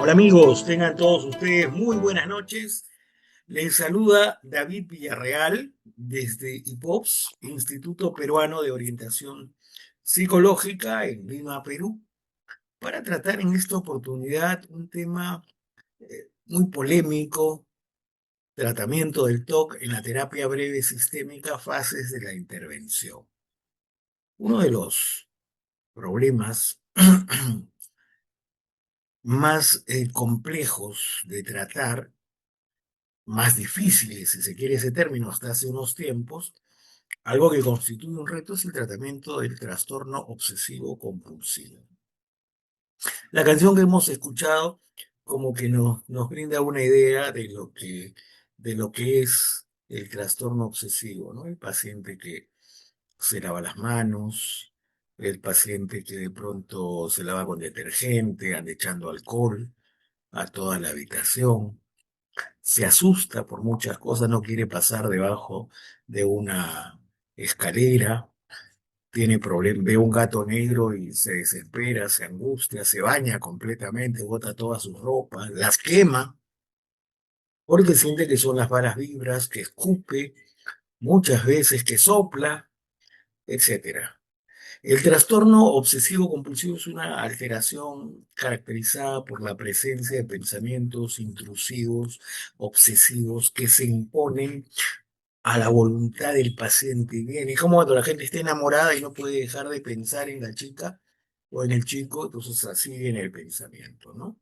Hola amigos, tengan todos ustedes muy buenas noches. Les saluda David Villarreal desde IPOPS, Instituto Peruano de Orientación Psicológica en Lima, Perú, para tratar en esta oportunidad un tema muy polémico: tratamiento del TOC en la terapia breve sistémica, fases de la intervención. Uno de los problemas más complejos de tratar, más difíciles, si se quiere ese término, hasta hace unos tiempos, algo que constituye un reto es el tratamiento del trastorno obsesivo compulsivo. La canción que hemos escuchado como que nos brinda una idea de lo que es el trastorno obsesivo, ¿no? El paciente que se lava las manos, el paciente que de pronto se lava con detergente, anda echando alcohol a toda la habitación, se asusta por muchas cosas, no quiere pasar debajo de una escalera, tiene problemas, ve un gato negro y se desespera, se angustia, se baña completamente, bota todas sus ropas, las quema, porque siente que son las malas vibras, que escupe, muchas veces que sopla, etcétera. El trastorno obsesivo compulsivo es una alteración caracterizada por la presencia de pensamientos intrusivos, obsesivos, que se imponen a la voluntad del paciente. Bien, es como cuando la gente está enamorada y no puede dejar de pensar en la chica o en el chico, entonces así viene el pensamiento, ¿no?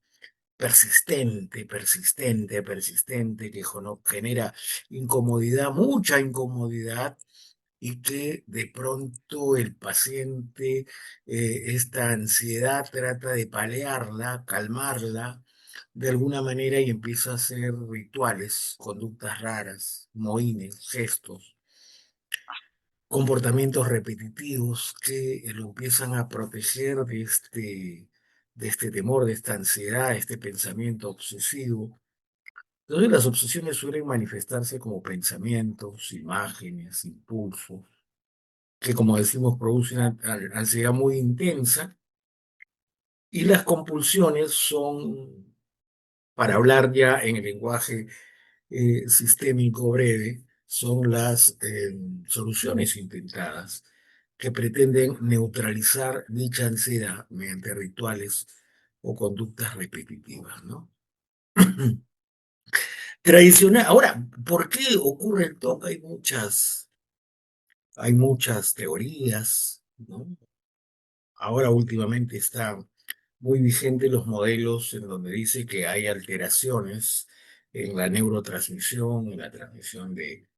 Persistente, persistente, persistente, que genera incomodidad, mucha incomodidad, y que de pronto el paciente, esta ansiedad trata de paliarla, calmarla de alguna manera, y empieza a hacer rituales, conductas raras, mohines, gestos, comportamientos repetitivos que lo empiezan a proteger de este temor, de esta ansiedad, de este pensamiento obsesivo. Entonces las obsesiones suelen manifestarse como pensamientos, imágenes, impulsos, que, como decimos, produce una ansiedad muy intensa, y las compulsiones son, para hablar ya en el lenguaje sistémico breve, son las soluciones intentadas que pretenden neutralizar dicha ansiedad mediante rituales o conductas repetitivas, ¿no? Tradicional. Ahora, ¿por qué ocurre el TOC? Hay muchas teorías, ¿no? Ahora últimamente está muy vigente los modelos en donde dice que hay alteraciones en la neurotransmisión, en la transmisión de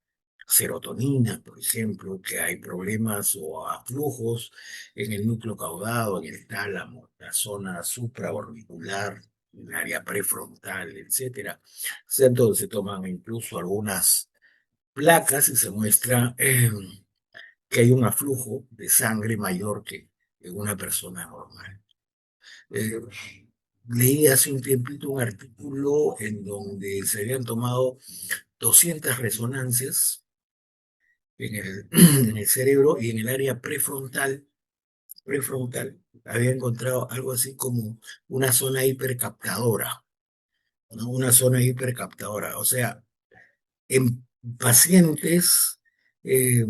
serotonina, por ejemplo, que hay problemas o aflujos en el núcleo caudado, en el tálamo, la zona supraorbicular, en el área prefrontal, etcétera. O sea, entonces se toman incluso algunas placas y se muestra que hay un aflujo de sangre mayor que en una persona normal. Eh, Leí hace un tiempito un artículo en donde se habían tomado 200 resonancias en el cerebro, y en el área prefrontal había encontrado algo así como una zona hipercaptadora, ¿no? Una zona hipercaptadora. O sea, en pacientes eh,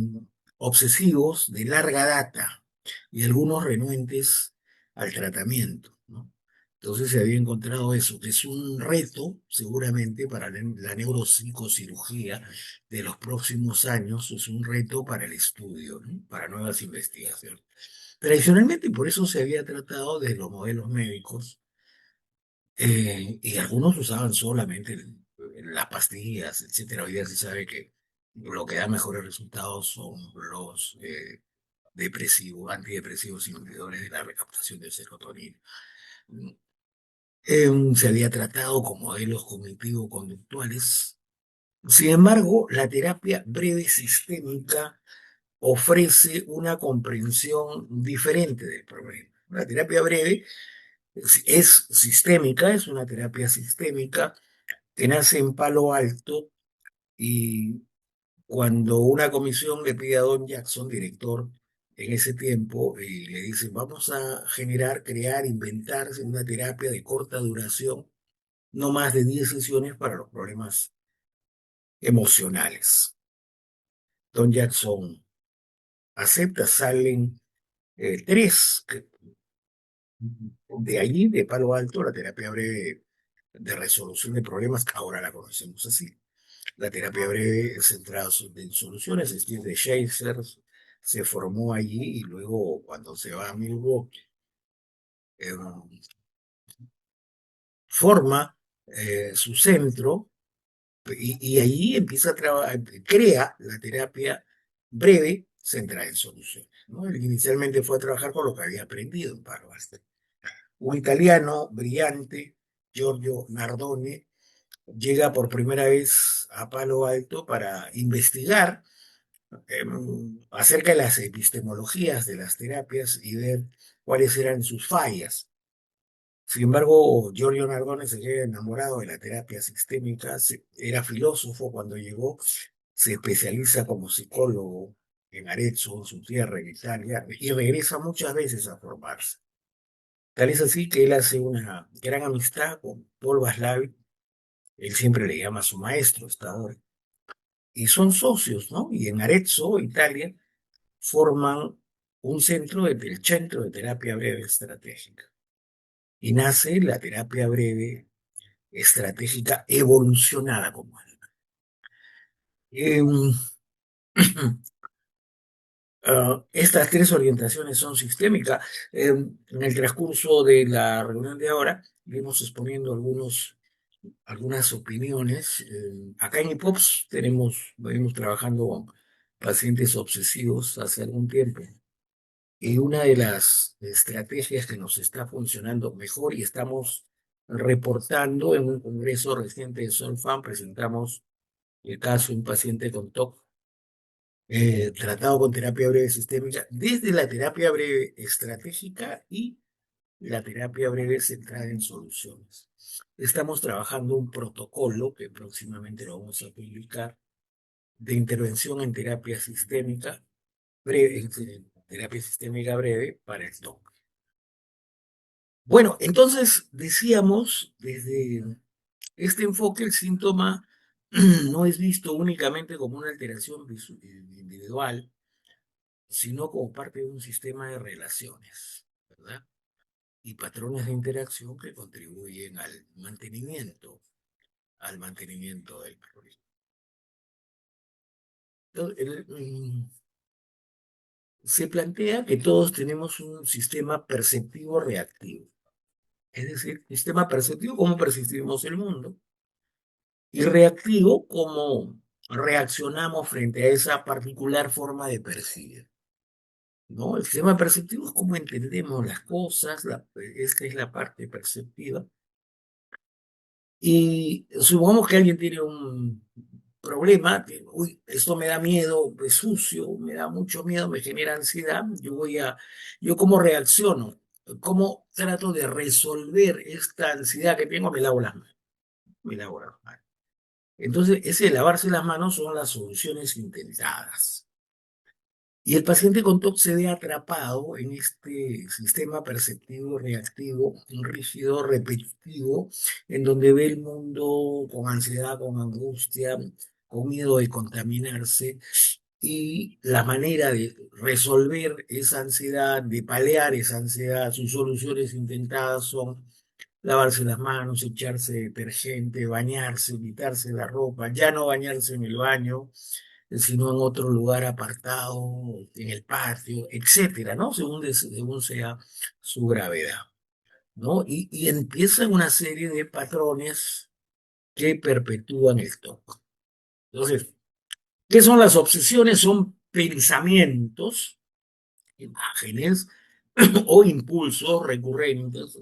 obsesivos de larga data y algunos renuentes al tratamiento, ¿no? Entonces se había encontrado eso, que es un reto seguramente para la neuropsicocirugía de los próximos años, es un reto para el estudio, ¿no? Para nuevas investigaciones. Tradicionalmente, por eso se había tratado de los modelos médicos, y algunos usaban solamente las pastillas, etcétera. Hoy día se sabe que lo que da mejores resultados son los depresivos, antidepresivos, inhibidores de la recaptación de serotonina. Se había tratado con modelos cognitivo-conductuales. Sin embargo, la terapia breve sistémica ofrece una comprensión diferente del problema. La terapia breve es sistémica, es una terapia sistémica que nace en Palo Alto, y cuando una comisión le pide a Don Jackson, director en ese tiempo, y le dice: vamos a generar, crear, inventar una terapia de corta duración no más de 10 sesiones para los problemas emocionales. Don Jackson acepta, salen tres de allí, de Palo Alto, la terapia breve de resolución de problemas, ahora la conocemos así. La terapia breve centrada en soluciones, Steve Shazer se formó allí y luego cuando se va a Milwaukee, eh, forma su centro y allí empieza a trabajar, crea la terapia breve centrada en soluciones, ¿no? Él inicialmente fue a trabajar con lo que había aprendido en Palo Alto. Un italiano brillante, Giorgio Nardone, llega por primera vez a Palo Alto para investigar acerca de las epistemologías de las terapias y ver cuáles eran sus fallas. Sin embargo, Giorgio Nardone se queda enamorado de la terapia sistémica, era filósofo cuando llegó, se especializa como psicólogo en Arezzo, en su tierra, en Italia, y regresa muchas veces a formarse. Tal es así que él hace una gran amistad con Paul Vaslavic, él siempre le llama a su maestro hasta ahora, y son socios, ¿no? Y en Arezzo, Italia, forman un centro, el Centro de Terapia Breve Estratégica. Y nace la terapia breve estratégica evolucionada como es. Estas tres orientaciones son sistémicas. En el transcurso de la reunión de ahora, iremos exponiendo algunas opiniones. Acá en IPOPS venimos trabajando con pacientes obsesivos hace algún tiempo. Y una de las estrategias que nos está funcionando mejor y estamos reportando en un congreso reciente de Solfam, presentamos el caso de un paciente con TOC tratado con terapia breve sistémica, desde la terapia breve estratégica y la terapia breve centrada en soluciones. Estamos trabajando un protocolo que próximamente lo vamos a publicar de intervención en terapia sistémica breve, en terapia sistémica breve para el TOC. Bueno, entonces decíamos, desde este enfoque, el síntoma no es visto únicamente como una alteración individual, sino como parte de un sistema de relaciones, ¿verdad? Y patrones de interacción que contribuyen al mantenimiento del terrorismo. Entonces, se plantea que todos tenemos un sistema perceptivo reactivo, es decir, sistema perceptivo cómo percibimos el mundo y reactivo cómo reaccionamos frente a esa particular forma de percibir. ¿No? El sistema perceptivo es cómo entendemos las cosas, esta es la parte perceptiva. Y supongamos que alguien tiene un problema, que, uy, esto me da miedo, es sucio, me da mucho miedo, me genera ansiedad, yo cómo reacciono, cómo trato de resolver esta ansiedad que tengo, me lavo las manos, me lavo las manos. Entonces, ese lavarse las manos son las soluciones intentadas. Y el paciente con TOC se ve atrapado en este sistema perceptivo reactivo, rígido, repetitivo, en donde ve el mundo con ansiedad, con angustia, con miedo de contaminarse. Y la manera de resolver esa ansiedad, de paliar esa ansiedad, sus soluciones intentadas son lavarse las manos, echarse detergente, bañarse, quitarse la ropa, ya no bañarse en el baño, sino en otro lugar apartado, en el patio, etcétera, ¿no? Según sea su gravedad, ¿no? Y empiezan una serie de patrones que perpetúan el TOC. Entonces, ¿qué son las obsesiones? Son pensamientos, imágenes o impulsos recurrentes,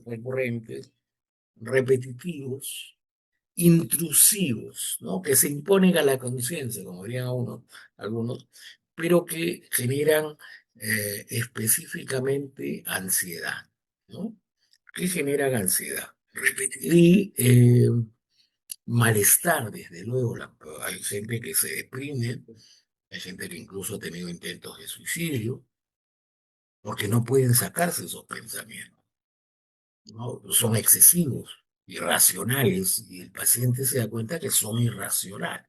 repetitivos, intrusivos, ¿no? Que se imponen a la conciencia, como dirían algunos, pero que generan específicamente ansiedad, ¿no? Que generan ansiedad. Y malestar, desde luego. Hay gente que se deprime, hay gente que incluso ha tenido intentos de suicidio, porque no pueden sacarse esos pensamientos, ¿no? Son excesivos. irracionales y el paciente se da cuenta que son irracionales.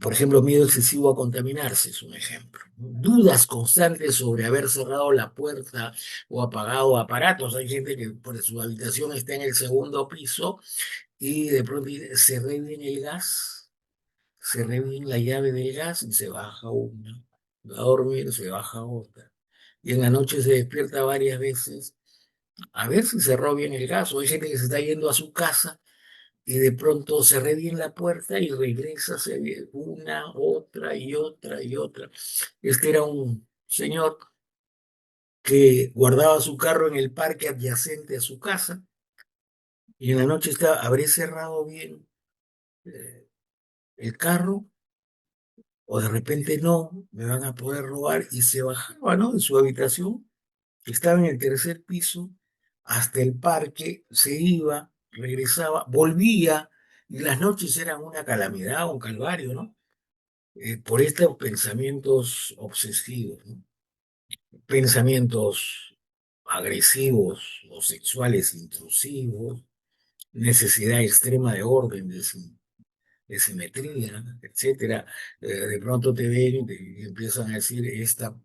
Por ejemplo, miedo excesivo a contaminarse es un ejemplo. Dudas constantes sobre haber cerrado la puerta o apagado aparatos. Hay gente que por su habitación está en el segundo piso y de pronto cerré bien el gas, cerré bien la llave del gas y se baja una. Va a dormir, se baja otra. Y en la noche se despierta varias veces a ver si cerró bien el gas. O hay gente que se está yendo a su casa y de pronto cerré bien la puerta y regresa, se ve una, otra y otra y otra. Este era un señor que guardaba su carro en el parque adyacente a su casa y en la noche estaba, habré cerrado bien eh, el carro o de repente no, me van a poder robar y se bajaba, ¿no? De su habitación, que estaba en el tercer piso, hasta el parque, se iba, regresaba, volvía y las noches eran una calamidad, un calvario, ¿no? Por estos pensamientos obsesivos, ¿no? Pensamientos agresivos o sexuales intrusivos, necesidad extrema de orden, de simetría, etcétera. De pronto te ven y empiezan a decir, esta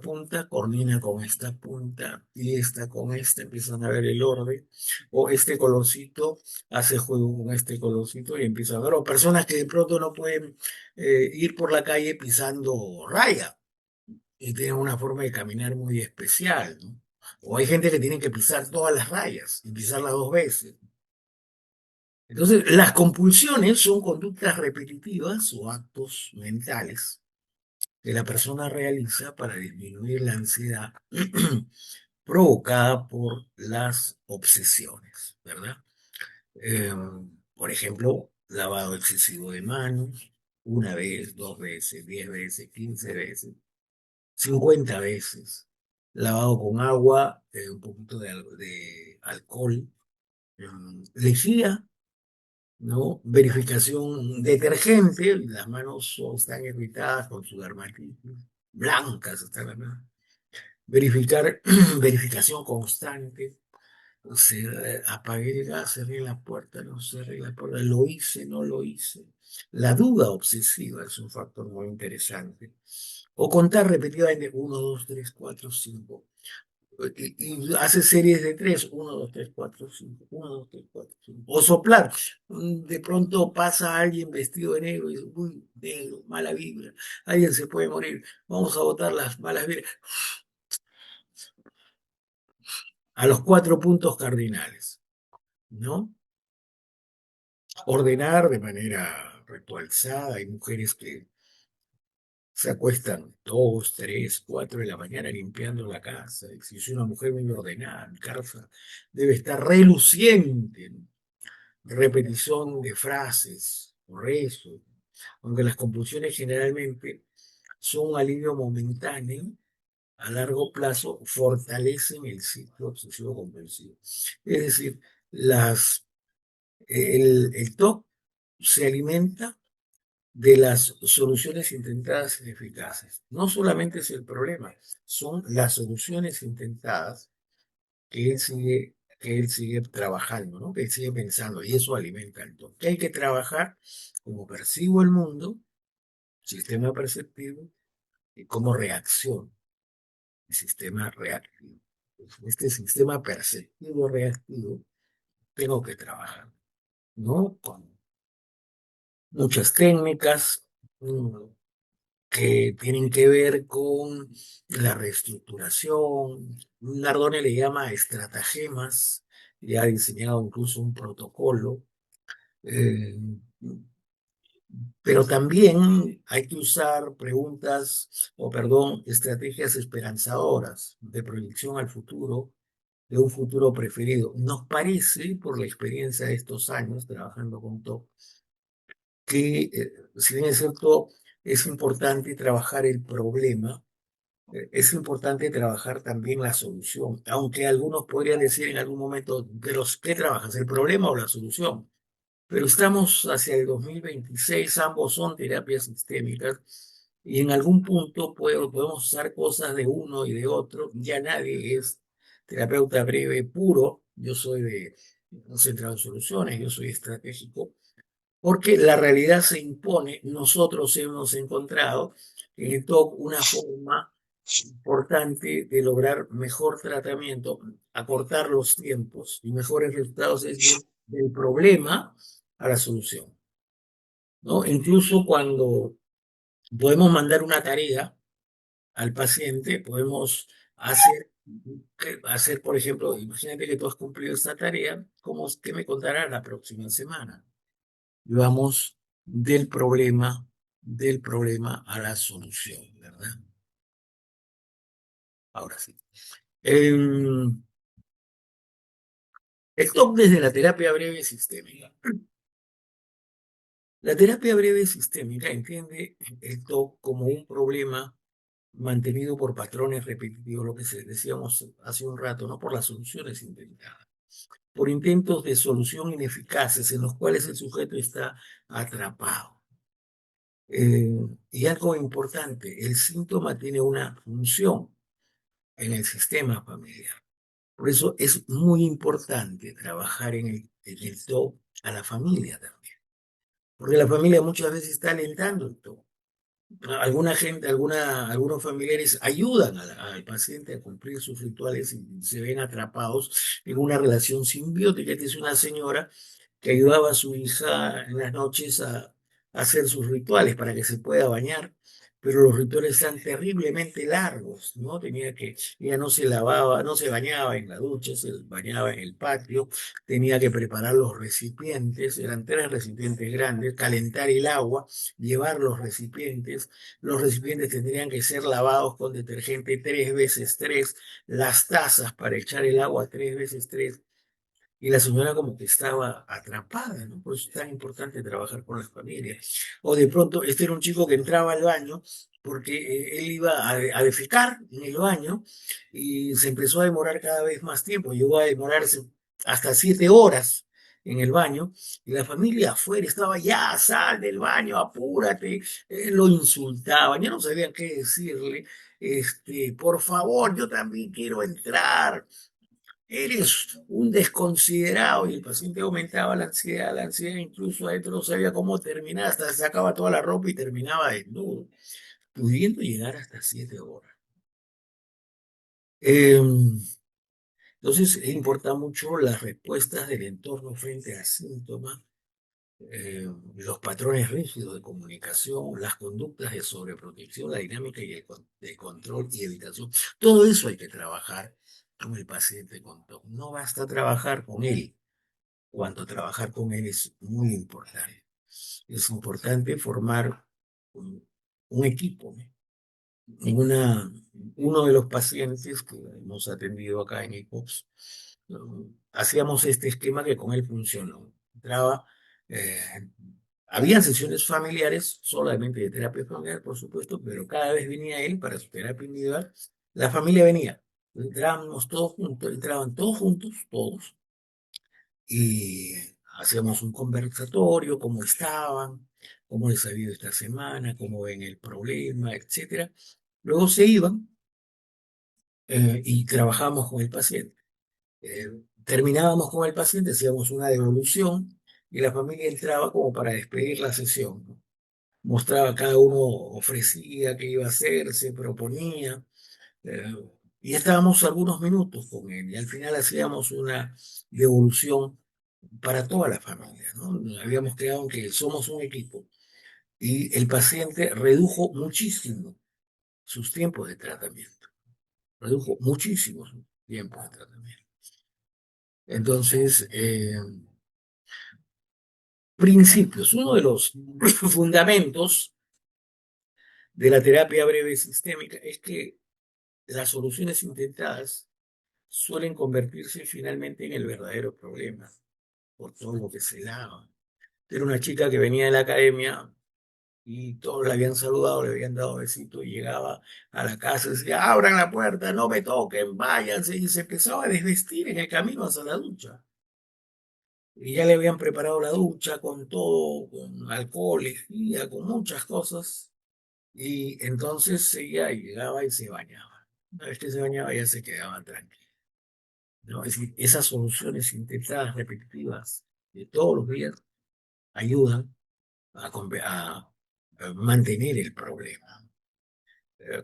punta coordina con esta punta y esta con esta, empiezan a ver el orden, o este colorcito hace juego con este colorcito y empiezan a ver, o personas que de pronto no pueden ir por la calle pisando raya y tienen una forma de caminar muy especial, ¿no? O hay gente que tiene que pisar todas las rayas y pisarlas dos veces. Entonces, las compulsiones son conductas repetitivas o actos mentales que la persona realiza para disminuir la ansiedad provocada por las obsesiones, ¿verdad? Eh, por ejemplo, lavado excesivo de manos, una vez, dos veces, 10 veces, 15 veces, 50 veces, lavado con agua, un poquito de alcohol, lejía, ¿no? Verificación detergente, las manos están irritadas con su dermatitis, blancas están las manos. Verificar, verificación constante, apagué el gas, cerré la puerta, no cerré la puerta, lo hice, no lo hice. La duda obsesiva es un factor muy interesante. O contar repetidamente 1, 2, 3, 4, 5. Y hace series de tres, 1, 2, 3, 4, 5, 1, 2, 3, 4, 5. O soplar. De pronto pasa alguien vestido de negro y dice, uy, negro, mala vibra, alguien se puede morir, vamos a botar las malas vibras a los 4 puntos cardinales, ¿no? Ordenar de manera ritualizada. Hay mujeres que se acuestan 2, 3, 4 de la mañana limpiando la casa. Y si soy una mujer muy ordenada, mi casa debe estar reluciente, ¿no? Repetición de frases o rezos, aunque las compulsiones generalmente son un alivio momentáneo, a largo plazo fortalecen el ciclo obsesivo compulsivo. Es decir, el TOC se alimenta de las soluciones intentadas ineficaces. No solamente es el problema, son las soluciones intentadas que él sigue trabajando, ¿no? Que él sigue pensando y eso alimenta el TOC. Que hay que trabajar como percibo el mundo, sistema perceptivo, y cómo reacciona el sistema reactivo. Este sistema perceptivo reactivo tengo que trabajar, ¿no? Con muchas técnicas que tienen que ver con la reestructuración. Nardone le llama estratagemas, y ha diseñado incluso un protocolo. eh, pero también hay que usar preguntas, o perdón, estrategias esperanzadoras de proyección al futuro, de un futuro preferido. Nos parece, por la experiencia de estos años trabajando con TOC, que si bien es cierto, es importante trabajar el problema, es importante trabajar también la solución, aunque algunos podrían decir en algún momento, pero ¿qué trabajas, el problema o la solución? Pero estamos hacia el 2026, ambos son terapias sistémicas y en algún punto podemos usar cosas de uno y de otro, ya nadie es terapeuta breve puro, yo soy de no centrado en soluciones, yo soy estratégico, porque la realidad se impone. Nosotros hemos encontrado en el TOC una forma importante de lograr mejor tratamiento, acortar los tiempos y mejores resultados es del problema a la solución, ¿no? Incluso cuando podemos mandar una tarea al paciente, podemos hacer, por ejemplo, imagínate que tú has cumplido esta tarea, ¿qué me contarás la próxima semana? Y vamos del problema a la solución, ¿verdad? Ahora sí. El TOC desde la terapia breve sistémica. La terapia breve sistémica entiende el TOC como un problema mantenido por patrones repetitivos, lo que decíamos hace un rato, no por las soluciones intentadas, por intentos de solución ineficaces en los cuales el sujeto está atrapado. Y algo importante, el síntoma tiene una función en el sistema familiar. Por eso es muy importante trabajar en el TOC a la familia también, porque la familia muchas veces está alentando el TOC. Alguna gente, algunos familiares ayudan al paciente a cumplir sus rituales y se ven atrapados en una relación simbiótica. Esta es una señora que ayudaba a su hija en las noches a hacer sus rituales para que se pueda bañar, pero los rituales eran terriblemente largos, ¿no? Ella no se lavaba, no se bañaba en la ducha, se bañaba en el patio, tenía que preparar los recipientes, eran 3 recipientes grandes, calentar el agua, llevar los recipientes tendrían que ser lavados con detergente 3 veces 3, las tazas para echar el agua 3 veces 3, y la señora como que estaba atrapada, ¿no? Por eso es tan importante trabajar con las familias. O de pronto, este era un chico que entraba al baño porque él iba a defecar en el baño y se empezó a demorar cada vez más tiempo. Llegó a demorarse hasta 7 horas en el baño y la familia afuera estaba, ya, sal del baño, apúrate. Lo insultaban, ya no sabían qué decirle. Por favor, yo también quiero entrar, eres un desconsiderado, y el paciente aumentaba la ansiedad incluso adentro no sabía cómo terminar, hasta se sacaba toda la ropa y terminaba desnudo, pudiendo llegar hasta 7 horas. Eh, entonces, importa mucho las respuestas del entorno frente a síntomas, los patrones rígidos de comunicación, las conductas de sobreprotección, la dinámica de control y evitación. Todo eso hay que trabajar con el paciente con TOC. No basta trabajar con él, cuando trabajar con él es muy importante. Es importante formar un equipo, ¿no? Uno de los pacientes que hemos atendido acá en ICOPS, hacíamos este esquema que con él funcionó. Entraba, eh, habían sesiones familiares, solamente de terapia familiar, por supuesto, pero cada vez venía él para su terapia individual, la familia venía. Entrábamos todos juntos, entraban todos juntos, todos, y hacíamos un conversatorio, cómo estaban, cómo les había ido esta semana, cómo ven el problema, etcétera. Luego se iban y trabajábamos con el paciente. Terminábamos con el paciente, hacíamos una devolución y la familia entraba como para despedir la sesión, ¿no? Mostraba, cada uno ofrecía qué iba a hacer, se proponía, eh, y estábamos algunos minutos con él y al final hacíamos una devolución para toda la familia, ¿no? Habíamos creado que somos un equipo y el paciente redujo muchísimo sus tiempos de tratamiento, redujo muchísimo sus tiempos de tratamiento. Entonces, principios, uno de los fundamentos de la terapia breve sistémica es que las soluciones intentadas suelen convertirse finalmente en el verdadero problema, por todo lo que se daba. Era una chica que venía de la academia y todos la habían saludado, le habían dado besito y llegaba a la casa y decía, abran la puerta, no me toquen, váyanse, y se empezaba a desvestir en el camino hacia la ducha. Y ya le habían preparado la ducha con todo, con alcohol, lejía, con muchas cosas, y entonces ella llegaba y se bañaba. Una vez que se bañaba ya se quedaba tranquila. ¿no? Es decir, esas soluciones intentadas repetitivas de todos los días ayudan a mantener el problema.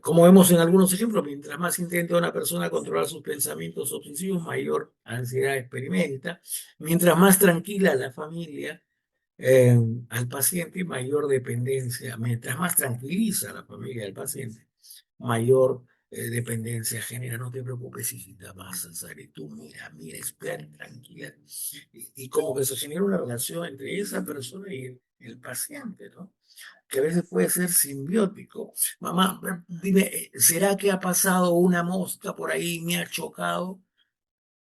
Como vemos en algunos ejemplos, mientras más intenta una persona controlar sus pensamientos obsesivos, mayor ansiedad experimenta. Mientras más tranquila la familia eh, al paciente, mayor dependencia. Mientras más tranquiliza a la familia al paciente, mayor dependencia genera. No te preocupes, hijita, vas a salir. Tú mira, mira, espera, tranquila. Y como que se genera una relación entre esa persona y el paciente, ¿no? Que a veces puede ser simbiótico. Mamá, dime, ¿será que ha pasado una mosca por ahí y me ha chocado?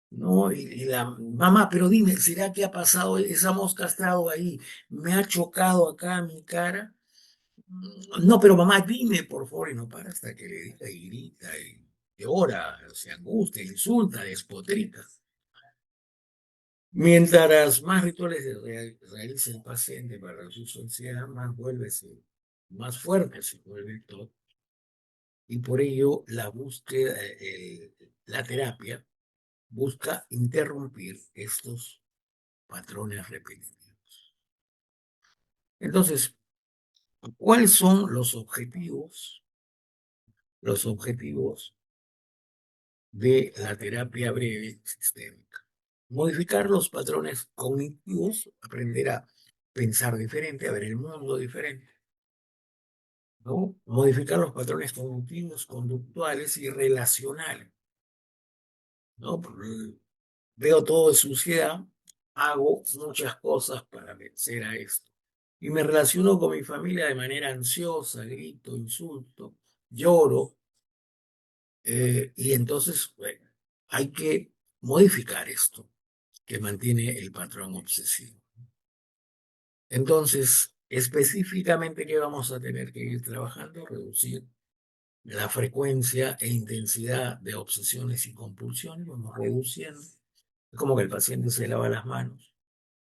¿No? Y la mamá, pero dime, ¿será que ha pasado, esa mosca ha estado ahí, me ha chocado acá en mi cara? No, pero mamá, dime, por favor, y no para hasta que le diga y grita y llora, se angustia, insulta, despotrica. Mientras más rituales realice el paciente para reducir su ansiedad, más fuerte se vuelve todo. Y por ello la búsqueda, la terapia busca interrumpir estos patrones repetitivos. Entonces, ¿cuáles son los objetivos? Los objetivos de la terapia breve sistémica. Modificar los patrones cognitivos, aprender a pensar diferente, a ver el mundo diferente, ¿no? Modificar los patrones cognitivos, conductuales y relacionales, ¿no? Veo todo de suciedad, hago muchas cosas para vencer a esto. Y me relaciono con mi familia de manera ansiosa, grito, insulto, lloro, y entonces, bueno, hay que modificar esto que mantiene el patrón obsesivo. Entonces, específicamente, ¿qué vamos a tener que ir trabajando? Reducir la frecuencia e intensidad de obsesiones y compulsiones, vamos reduciendo. Es como que el paciente se lava las manos.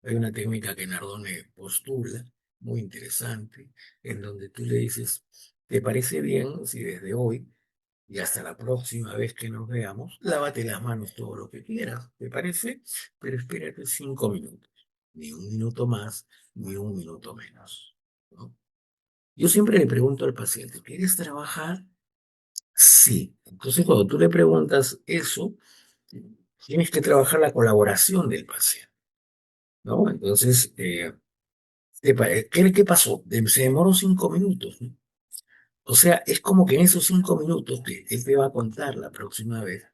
Hay una técnica que Nardone postula, muy interesante, en donde tú le dices, ¿te parece bien si desde hoy y hasta la próxima vez que nos veamos, lávate las manos todo lo que quieras, ¿te parece? Pero espérate 5 minutos, ni un minuto más, ni un minuto menos, ¿no? Yo siempre le pregunto al paciente, ¿quieres trabajar? Sí. Entonces, cuando tú le preguntas eso, tienes que trabajar la colaboración del paciente, ¿no? Entonces, ¿qué pasó? Se demoró 5 minutos, ¿no? O sea, es como que en esos 5 minutos que él te va a contar la próxima vez,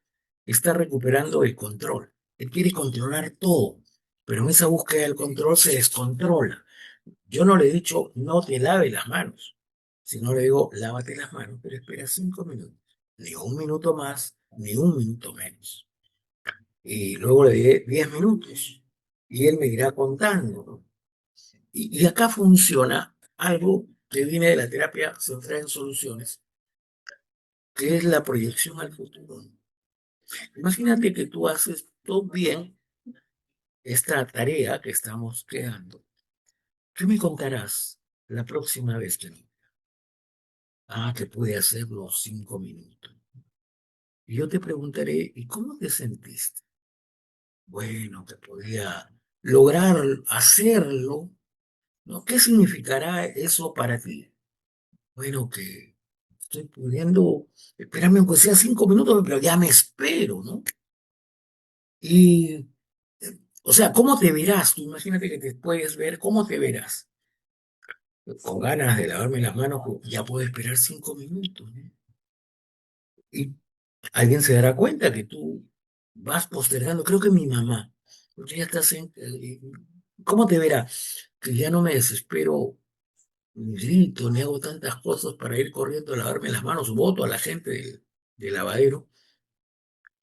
está recuperando el control. Él quiere controlar todo, pero en esa búsqueda del control se descontrola. Yo no le he dicho no te lave las manos, sino le digo lávate las manos, pero espera 5 minutos, ni un minuto más, ni un minuto menos. Y luego le diré 10 minutos y él me irá contando, ¿no? Y acá funciona algo que viene de la terapia centrada en soluciones, que es la proyección al futuro. Imagínate que tú haces todo bien esta tarea que estamos creando. ¿Qué me contarás la próxima vez que no? Ah, que pude hacerlo 5 minutos. Y yo te preguntaré, ¿y cómo te sentiste? Bueno, que podía lograr hacerlo, ¿no? ¿Qué significará eso para ti? Bueno, que estoy pudiendo, espérame aunque sea 5 minutos, pero ya me espero, ¿no? Y, o sea, ¿cómo te verás? Tú imagínate que te puedes ver, ¿cómo te verás? Con ganas de lavarme las manos, pues, ya puedo esperar 5 minutos, ¿no? Y alguien se dará cuenta que tú vas postergando, creo que mi mamá, porque ya estás ¿cómo te verá? Que ya no me desespero, ni grito, ni hago tantas cosas para ir corriendo a lavarme las manos, voto a la gente del lavadero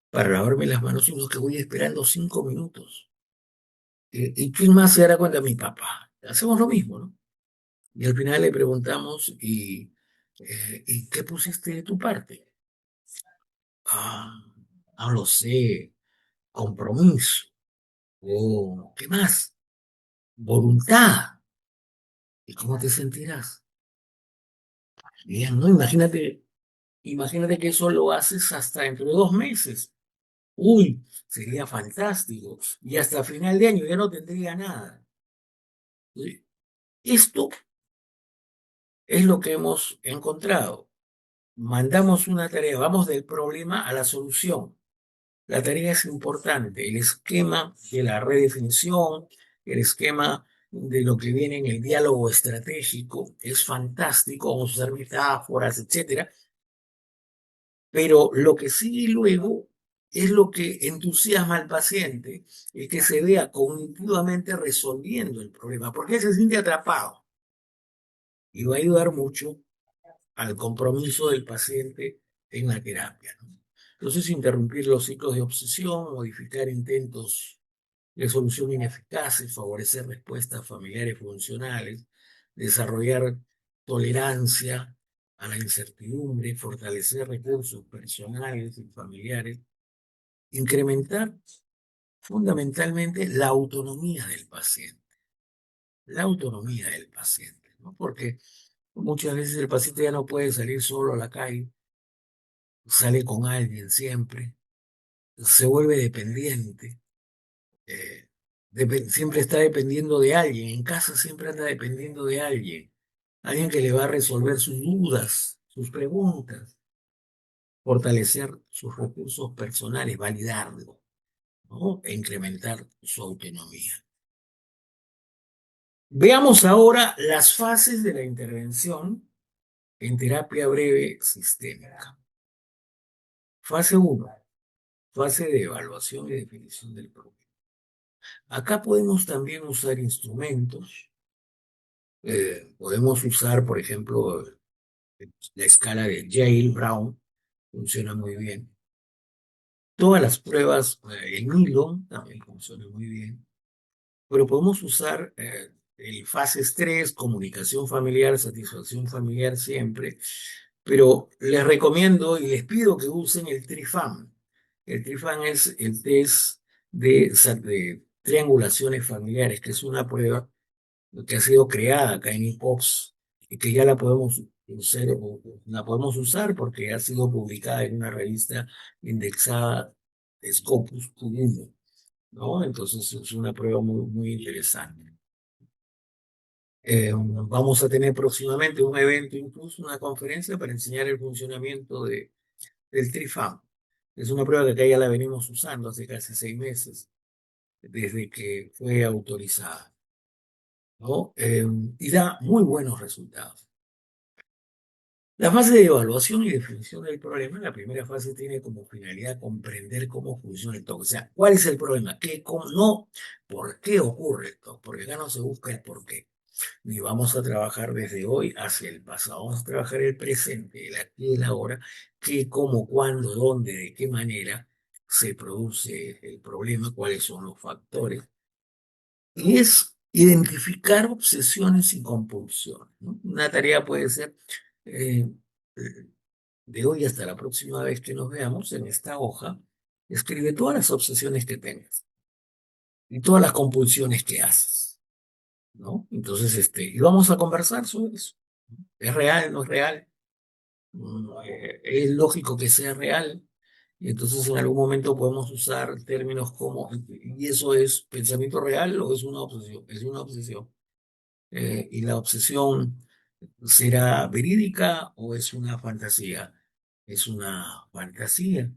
para lavarme las manos, sino que voy esperando 5 minutos. ¿Y quién más se dará cuenta? Mi papá. Hacemos lo mismo, ¿no? Y al final le preguntamos, ¿y qué pusiste de tu parte? Ah, no lo sé, compromiso. O, ¿qué más? Voluntad. ¿Y cómo te sentirás? Bien, ¿no? Imagínate que eso lo haces hasta dentro de 2 meses. Uy, sería fantástico. Y hasta final de año ya no tendría nada. ¿Sí? Esto es lo que hemos encontrado. Mandamos una tarea, vamos del problema a la solución. La tarea es importante, el esquema de la redefinición, el esquema de lo que viene en el diálogo estratégico es fantástico, vamos a usar metáforas, etcétera, pero lo que sigue luego es lo que entusiasma al paciente, el que se vea cognitivamente resolviendo el problema, porque él se siente atrapado y va a ayudar mucho al compromiso del paciente en la terapia, ¿no? Entonces, interrumpir los ciclos de obsesión, modificar intentos de solución ineficaces, favorecer respuestas familiares funcionales, desarrollar tolerancia a la incertidumbre, fortalecer recursos personales y familiares, incrementar fundamentalmente la autonomía del paciente, ¿no? Porque muchas veces el paciente ya no puede salir solo a la calle, sale con alguien siempre, se vuelve dependiente, siempre está dependiendo de alguien, en casa siempre anda dependiendo de alguien, alguien que le va a resolver sus dudas, sus preguntas, fortalecer sus recursos personales, validarlo, ¿no? E incrementar su autonomía. Veamos ahora las fases de la intervención en terapia breve sistémica. Fase uno, fase de evaluación y definición del problema. Acá podemos también usar instrumentos. Podemos usar, por ejemplo, la escala de Yale-Brown, funciona muy bien. Todas las pruebas en hilo también funcionan muy bien. Pero podemos usar el fase 3, comunicación familiar, satisfacción familiar siempre. Pero les recomiendo y les pido que usen el TRIFAM. El TRIFAM es el test de triangulaciones familiares, que es una prueba que ha sido creada acá en IPOPS y que ya la podemos usar porque ha sido publicada en una revista indexada Scopus Q1, ¿no? Entonces es una prueba muy, muy interesante. Vamos a tener próximamente un evento, incluso una conferencia para enseñar el funcionamiento del TRIFAM. Es una prueba que acá ya la venimos usando hace casi 6 meses, desde que fue autorizada, ¿no? Y da muy buenos resultados. La fase de evaluación y definición del problema, la primera fase tiene como finalidad comprender cómo funciona el TOC. O sea, ¿cuál es el problema? ¿Qué, cómo, no, por qué ocurre el TOC? Porque acá no se busca el por qué. Ni vamos a trabajar desde hoy hacia el pasado. Vamos a trabajar el presente, el aquí y el ahora. ¿Qué, cómo, cuándo, dónde, de qué manera se produce el problema? ¿Cuáles son los factores? Y es identificar obsesiones y compulsiones, ¿no? Una tarea puede ser eh, eh, de hoy hasta la próxima vez que nos veamos en esta hoja, escribe todas las obsesiones que tengas y todas las compulsiones que haces, ¿no? Entonces, y vamos a conversar sobre eso. ¿Es real? ¿No es real? Es lógico que sea real. Y entonces en algún momento podemos usar términos como, ¿y eso es pensamiento real o es una obsesión? Es una obsesión. ¿Y la obsesión será verídica o es una fantasía? Es una fantasía.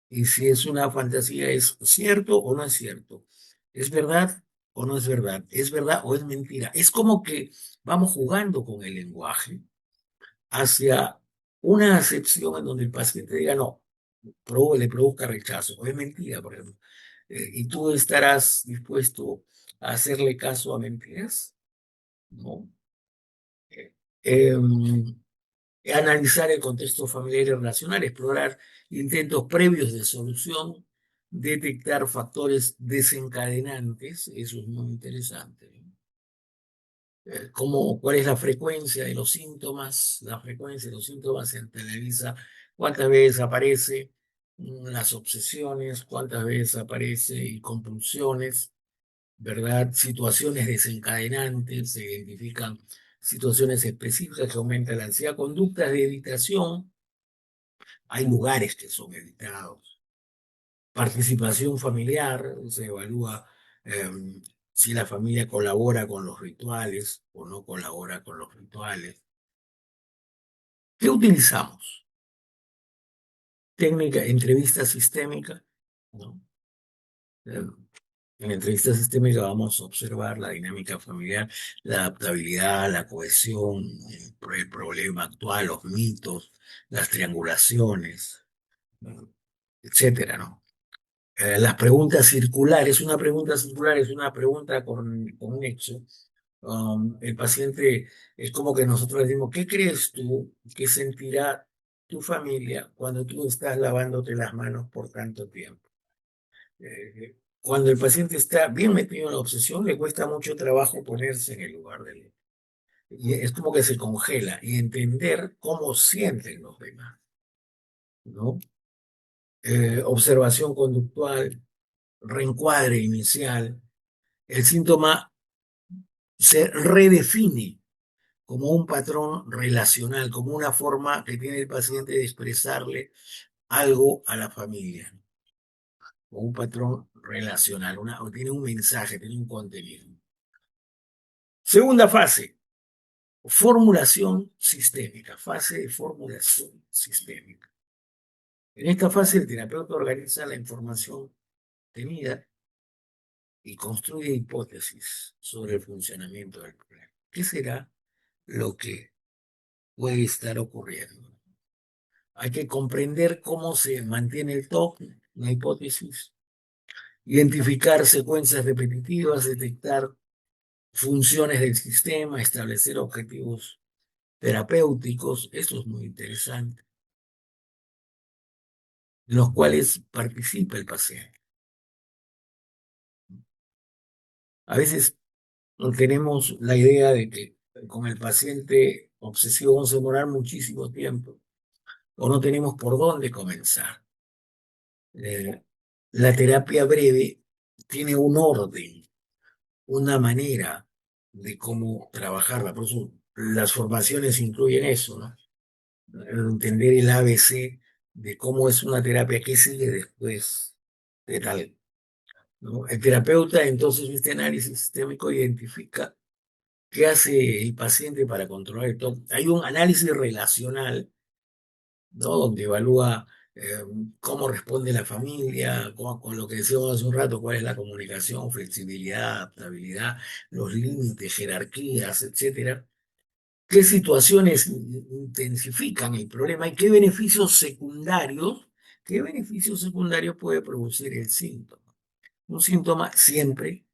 Y si es una fantasía, ¿es cierto o no es cierto? ¿Es verdad o no es verdad? ¿Es verdad o es mentira? Es como que vamos jugando con el lenguaje hacia una acepción en donde el paciente diga no, le produzca rechazo, o es mentira, por ejemplo. Y tú estarás dispuesto a hacerle caso a mentiras, ¿no? Eh, em, Analizar el contexto familiar y relacional, explorar intentos previos de solución, detectar factores desencadenantes, eso es muy interesante, ¿no? ¿Cuál es la frecuencia de los síntomas? La frecuencia de los síntomas se analiza cuántas veces aparece las obsesiones, cuántas veces aparece y compulsiones, ¿verdad? Situaciones desencadenantes, se identifican situaciones específicas que aumentan la ansiedad, conductas de evitación, hay lugares que son evitados, Participación familiar, se evalúa si la familia colabora con los rituales o no colabora con los rituales. ¿Qué utilizamos? Técnica, entrevista sistémica, ¿no? Eh, En la entrevista sistémica vamos a observar la dinámica familiar, la adaptabilidad, la cohesión, el problema actual, los mitos, las triangulaciones, ¿no? Etcétera, ¿no? Las preguntas circulares, una pregunta circular es una pregunta con un hecho. El paciente es como que nosotros le decimos, ¿qué crees tú que sentirá tu familia cuando tú estás lavándote las manos por tanto tiempo? Cuando el paciente está bien metido en la obsesión, le cuesta mucho trabajo ponerse en el lugar del otro. Y es como que se congela y entender cómo sienten los demás, ¿no? Observación conductual, reencuadre inicial. El síntoma se redefine como un patrón relacional, como una forma que tiene el paciente de expresarle algo a la familia, como un patrón relacional, tiene un mensaje, tiene un contenido. Segunda fase, formulación sistémica, fase de formulación sistémica. En esta fase el terapeuta organiza la información tenida y construye hipótesis sobre el funcionamiento del problema. ¿Qué será lo que puede estar ocurriendo? Hay que comprender cómo se mantiene el TOC, la hipótesis, identificar secuencias repetitivas, detectar funciones del sistema, establecer objetivos terapéuticos, esto es muy interesante, en los cuales participa el paciente. A veces tenemos la idea de que con el paciente obsesivo vamos a demorar muchísimo tiempo o no tenemos por dónde comenzar. Eh, la terapia breve tiene un orden, una manera de cómo trabajarla. Por eso las formaciones incluyen eso, ¿no? Entender el ABC de cómo es una terapia, qué sigue después de tal, ¿no? El terapeuta, entonces, este análisis sistémico identifica qué hace el paciente para controlar el TOC. Hay un análisis relacional, ¿no? Donde evalúa eh, cómo responde la familia, con lo que decíamos hace un rato, cuál es la comunicación, flexibilidad, adaptabilidad, los límites, jerarquías, etcétera. ¿Qué situaciones intensifican el problema y qué beneficios secundarios puede producir el síntoma? Un síntoma siempre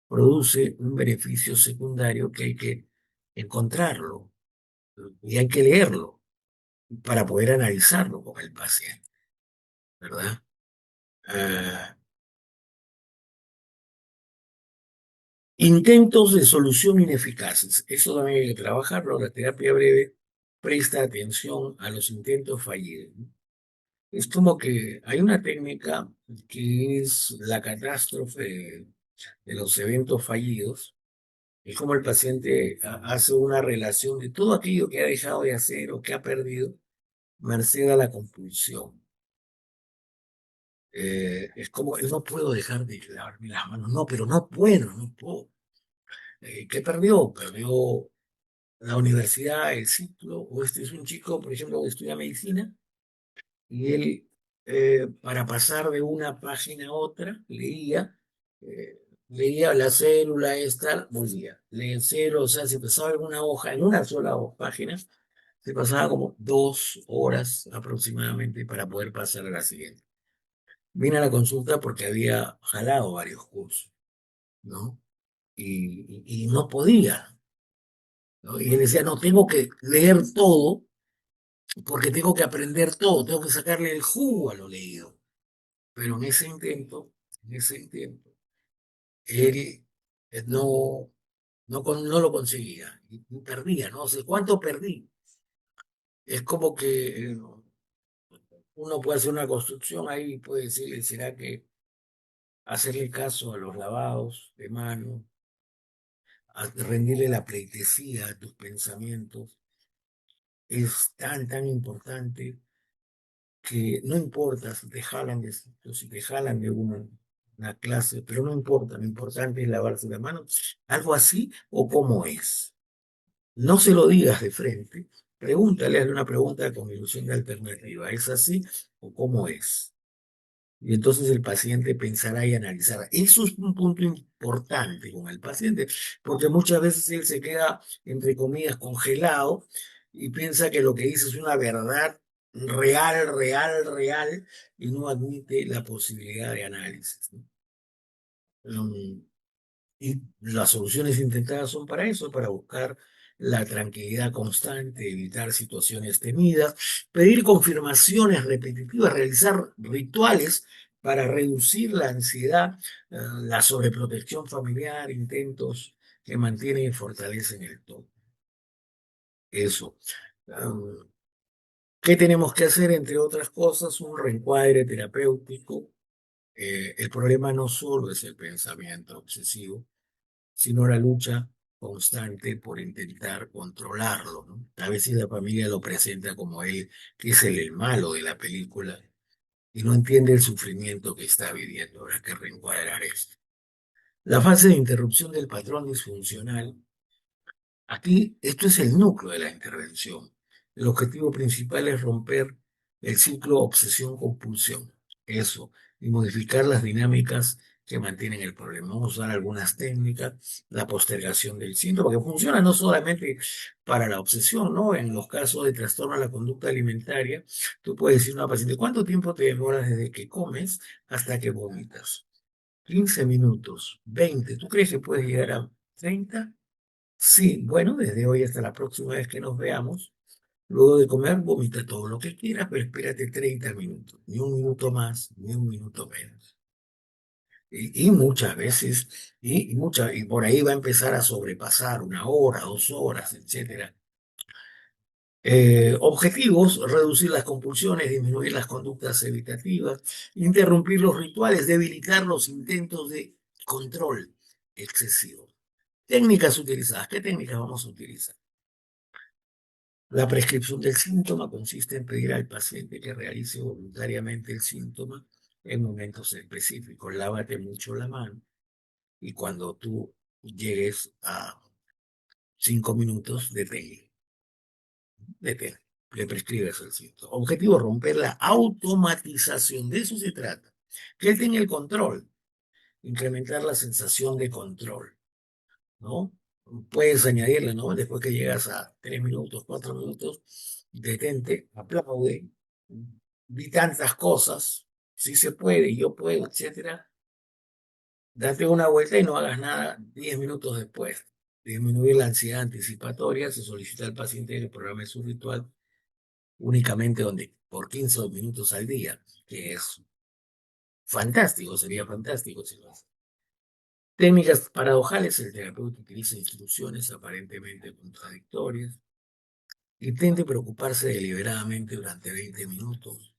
produce un beneficio secundario que hay que encontrarlo y hay que leerlo para poder analizarlo con el paciente, ¿verdad? Ah, intentos de solución ineficaces. Eso también hay que trabajarlo. La terapia breve presta atención a los intentos fallidos, ¿no? Es como que hay una técnica que es la catástrofe de los eventos fallidos. Es como el paciente hace una relación de todo aquello que ha dejado de hacer o que ha perdido, merced a la compulsión. Es como, no puedo dejar de lavarme las manos, no, pero no puedo. ¿Qué perdió? Perdió la universidad, el ciclo, o este es un chico, por ejemplo, que estudia medicina, y él, para pasar de una página a otra, leía la célula esta, volvía, leía cero, o sea, se pasaba en una hoja, en una sola página, se pasaba como 2 horas aproximadamente para poder pasar a la siguiente. Vine a la consulta porque había jalado varios cursos, ¿no? Y no podía, ¿no? Y él decía, no, tengo que leer todo porque tengo que aprender todo, tengo que sacarle el jugo a lo leído. Pero en ese intento, él no lo conseguía y perdía, ¿no? O sea, ¿cuánto perdí? Es como que uno puede hacer una construcción ahí y puede decirle, ¿será que hacerle caso a los lavados de mano, a rendirle la pleitesía a tus pensamientos, es tan importante? que no importa si te jalan de sitio, si te jalan de una clase, pero no importa, lo importante es lavarse la mano, algo así o cómo es. No se lo digas de frente, pregúntale, hazle una pregunta con ilusión de alternativa, ¿es así o cómo es? Y entonces el paciente pensará y analizará. Eso es un punto importante con el paciente, porque muchas veces él se queda, entre comillas, congelado y piensa que lo que dice es una verdad real, real, real, y no admite la posibilidad de análisis, ¿no? Mm, y las soluciones intentadas son para eso, para buscar la tranquilidad constante, evitar situaciones temidas, pedir confirmaciones repetitivas, realizar rituales para reducir la ansiedad, la sobreprotección familiar, intentos que mantienen y fortalecen el todo. Eso. Um, ¿Qué tenemos que hacer? Entre otras cosas, un reencuadre terapéutico. El problema no solo es el pensamiento obsesivo, sino la lucha constante por intentar controlarlo, ¿no? A veces la familia lo presenta como él, que es el malo de la película, y no entiende el sufrimiento que está viviendo. Habrá que reencuadrar esto. La fase de interrupción del patrón disfuncional. Aquí, esto es el núcleo de la intervención. El objetivo principal es romper el ciclo obsesión-compulsión. Eso, y modificar las dinámicas que mantienen el problema. Vamos a usar algunas técnicas, la postergación del síntoma, que funciona no solamente para la obsesión, ¿no? En los casos de trastorno a la conducta alimentaria, tú puedes decir a una paciente, ¿cuánto tiempo te demoras desde que comes hasta que vomitas? 15 minutos, 20. ¿Tú crees que puedes llegar a 30? Sí, bueno, desde hoy hasta la próxima vez que nos veamos, luego de comer, vomita todo lo que quieras, pero espérate 30 minutos, ni un minuto más, ni un minuto menos. Y muchas veces, y por ahí va a empezar a sobrepasar 1 hora, 2 horas, etcétera. Objetivos: reducir las compulsiones, disminuir las conductas evitativas, interrumpir los rituales, debilitar los intentos de control excesivo. Técnicas utilizadas. ¿Qué técnicas vamos a utilizar? La prescripción del síntoma consiste en pedir al paciente que realice voluntariamente el síntoma en momentos específicos. Lávate mucho la mano y cuando tú llegues a 5 minutos, detén, le prescribes el síntoma. Objetivo: romper la automatización. De eso se trata. Que él tenga el control, incrementar la sensación de control, ¿no? Puedes añadirle, ¿no? Después que llegas a 3 minutos, 4 minutos, detente, aplaude, di tantas cosas, si se puede, yo puedo, etcétera. Date una vuelta y no hagas nada 10 minutos después. Disminuir la ansiedad anticipatoria, se solicita al paciente que programe su ritual únicamente por 15 minutos al día, que es fantástico, sería fantástico si lo hace. Técnicas paradojales: el terapeuta utiliza instrucciones aparentemente contradictorias. Intente preocuparse deliberadamente durante 20 minutos.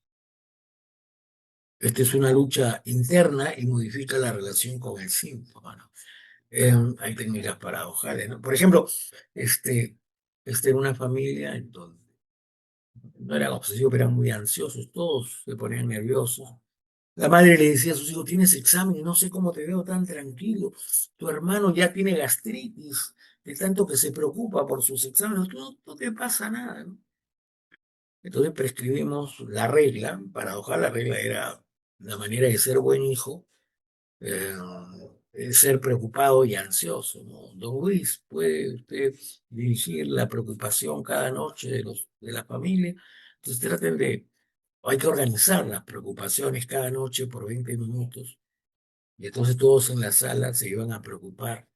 Esta es una lucha interna y modifica la relación con el síntoma, ¿no? Hay técnicas paradojales, ¿no? Por ejemplo, en una familia en donde no eran obsesivos, pero eran muy ansiosos, todos se ponían nerviosos. La madre le decía a sus hijos, tienes examen y no sé cómo te veo tan tranquilo. Tu hermano ya tiene gastritis, de tanto que se preocupa por sus exámenes. No te pasa nada, ¿no? Entonces prescribimos la regla. Paradojal, la regla era la manera de ser buen hijo, eh, es ser preocupado y ansioso, ¿no? Don Luis, ¿puede usted dirigir la preocupación cada noche de la familia? Entonces hay que organizar las preocupaciones cada noche por 20 minutos. Y entonces todos en la sala se iban a preocupar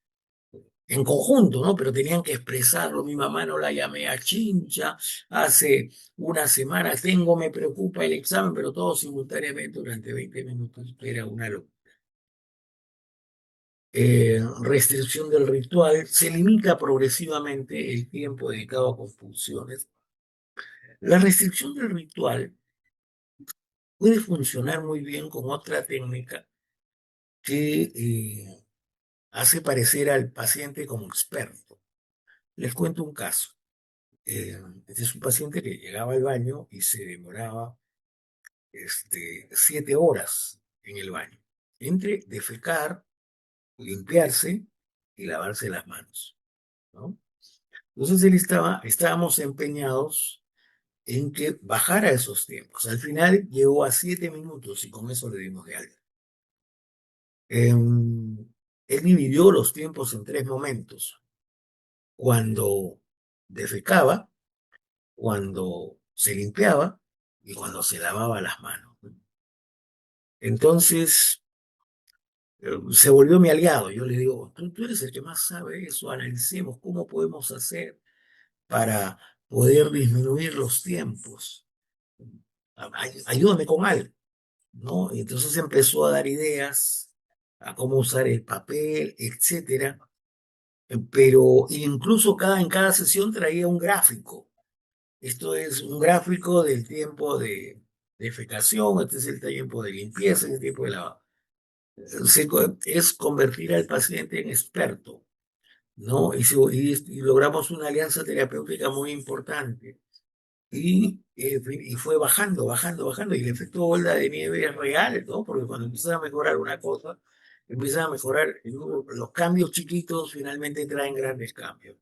en conjunto, ¿no? Pero tenían que expresarlo. Mi mamá no la llamé a Chincha hace una semana. Me preocupa el examen, pero todo simultáneamente durante 20 minutos. Era una locura. Restricción del ritual. Se limita progresivamente el tiempo dedicado a compulsiones. La restricción del ritual puede funcionar muy bien con otra técnica que hace parecer al paciente como experto. Les cuento un caso. Este es un paciente que llegaba al baño y se demoraba 7 horas en el baño, entre defecar, limpiarse y lavarse las manos, ¿no? Entonces estábamos empeñados en que bajara esos tiempos. Al final llegó a 7 minutos y con eso le dimos de alta. Él dividió los tiempos en 3 momentos: cuando defecaba, cuando se limpiaba y cuando se lavaba las manos. Entonces, se volvió mi aliado. Yo le digo, tú eres el que más sabe eso, analicemos cómo podemos hacer para poder disminuir los tiempos. Ayúdame con algo, ¿no? Y entonces empezó a dar ideas a cómo usar el papel, etcétera. Pero incluso en cada sesión traía un gráfico. Esto es un gráfico del tiempo de defecación, este es el tiempo de limpieza, este es el tiempo de lavado. Es convertir al paciente en experto, ¿no? Y logramos una alianza terapéutica muy importante. Y fue bajando, bajando, bajando, y el efecto bola de nieve es real, ¿no? Porque cuando empiezas a mejorar una cosa, empiezan a mejorar, los cambios chiquitos finalmente traen grandes cambios.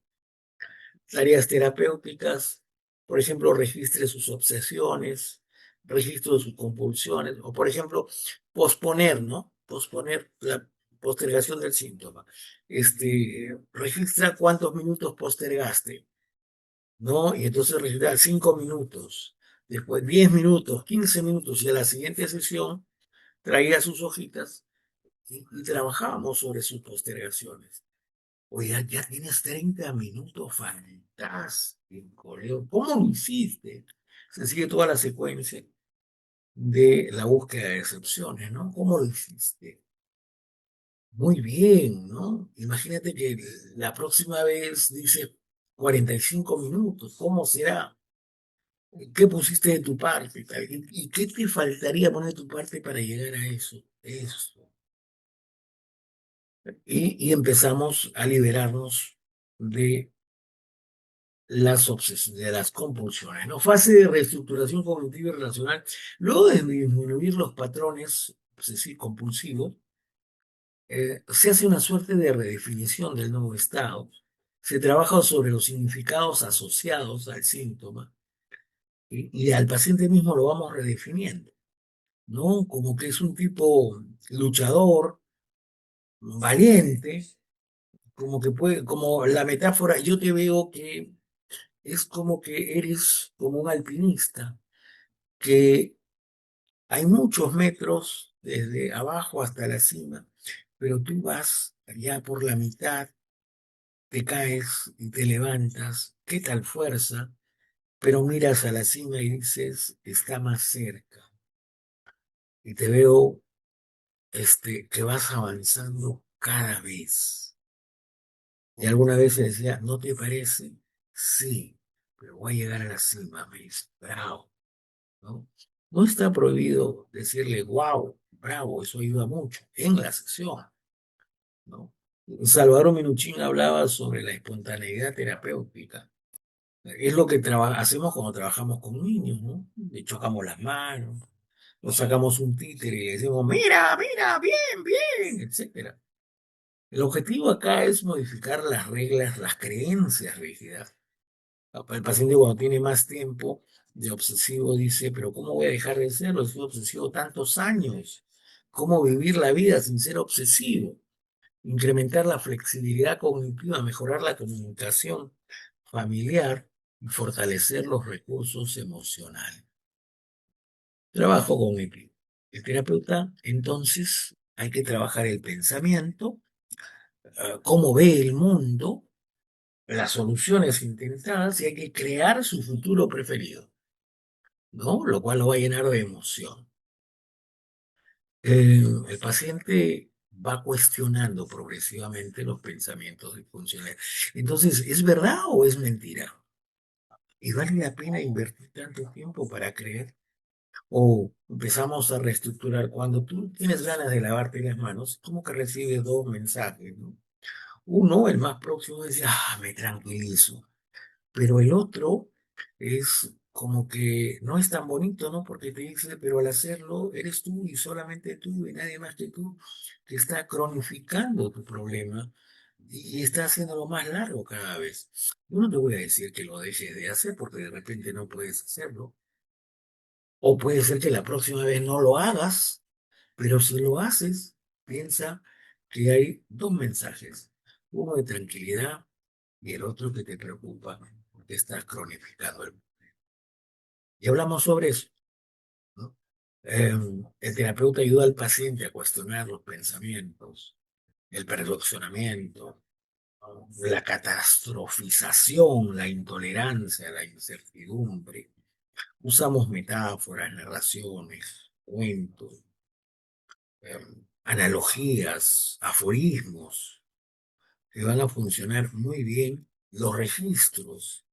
Tareas terapéuticas, por ejemplo, registre sus obsesiones, registro de sus compulsiones, o por ejemplo, posponer, ¿no? Posponer la postergación del síntoma. Registra cuántos minutos postergaste, ¿no? Y entonces registra 5 minutos, después 10 minutos, 15 minutos, y a la siguiente sesión traía sus hojitas y trabajábamos sobre sus postergaciones. Oye, ya tienes 30 minutos, fantástico, Leo. ¿Cómo lo hiciste? Se sigue toda la secuencia de la búsqueda de excepciones, ¿no? ¿Cómo lo hiciste? Muy bien, ¿no? Imagínate que la próxima vez dice 45 minutos, ¿cómo será? ¿Qué pusiste de tu parte? ¿Y qué te faltaría poner de tu parte para llegar a eso? Eso. Y empezamos a liberarnos de de las compulsiones, ¿no? Fase de reestructuración cognitiva y relacional. Luego de disminuir los patrones obsesivo-compulsivos, se hace una suerte de redefinición del nuevo estado. Se trabaja sobre los significados asociados al síntoma y al paciente mismo lo vamos redefiniendo, ¿no? Como que es un tipo luchador, valiente, como que puede, como la metáfora, yo te veo que es como que eres como un alpinista, que hay muchos metros desde abajo hasta la cima, pero tú vas allá por la mitad, te caes y te levantas, qué tal fuerza, pero miras a la cima y dices, está más cerca. Y te veo que vas avanzando cada vez. Y alguna vez se decía, ¿no te parece? Sí, pero voy a llegar a la cima, me dice, bravo, ¿no? No está prohibido decirle, wow, bravo, eso ayuda mucho en la sesión, ¿no? Salvador Minuchin hablaba sobre la espontaneidad terapéutica. Es lo que hacemos cuando trabajamos con niños, ¿no? Le chocamos las manos, nos sacamos un títere y le decimos, mira, mira, bien, bien, etcétera. El objetivo acá es modificar las reglas, las creencias rígidas. El paciente cuando tiene más tiempo de obsesivo dice, pero ¿cómo voy a dejar de serlo? He sido obsesivo tantos años. ¿Cómo vivir la vida sin ser obsesivo? Incrementar la flexibilidad cognitiva, mejorar la comunicación familiar y fortalecer los recursos emocionales. Trabajo cognitivo. El terapeuta, entonces, hay que trabajar el pensamiento, cómo ve el mundo, las soluciones intentadas y hay que crear su futuro preferido, ¿no? Lo cual lo va a llenar de emoción. El paciente va cuestionando progresivamente los pensamientos disfuncionales. Entonces, ¿es verdad o es mentira? ¿Y vale la pena invertir tanto tiempo para creer? O empezamos a reestructurar. Cuando tú tienes ganas de lavarte las manos, como que recibes dos mensajes, ¿no? Uno, el más próximo, dice, ah, me tranquilizo. Pero el otro es como que no es tan bonito, ¿no? Porque te dice, pero al hacerlo eres tú y solamente tú y nadie más que tú, que está cronificando tu problema y está haciéndolo más largo cada vez. Yo no te voy a decir que lo dejes de hacer porque de repente no puedes hacerlo. O puede ser que la próxima vez no lo hagas, pero si lo haces, piensa que hay dos mensajes. Uno de tranquilidad y el otro que te preocupa porque estás cronificando el... Y hablamos sobre eso, ¿no? El terapeuta ayuda al paciente a cuestionar los pensamientos, el perfeccionamiento, la catastrofización, la intolerancia, la incertidumbre. Usamos metáforas, narraciones, cuentos, analogías, aforismos, que van a funcionar muy bien. Los registros,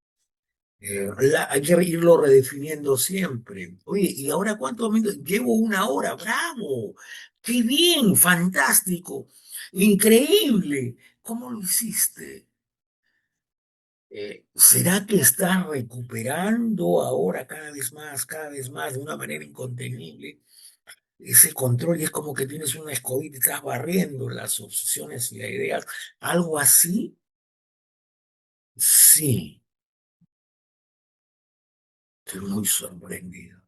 hay que irlo redefiniendo siempre. Oye, ¿y ahora cuántos minutos? Llevo una hora, bravo, qué bien, fantástico, increíble. ¿Cómo lo hiciste? ¿Será que estás recuperando ahora cada vez más, de una manera incontenible? Ese control y es como que tienes una escobita y estás barriendo las obsesiones y las ideas. Algo así, sí, estoy muy sorprendido.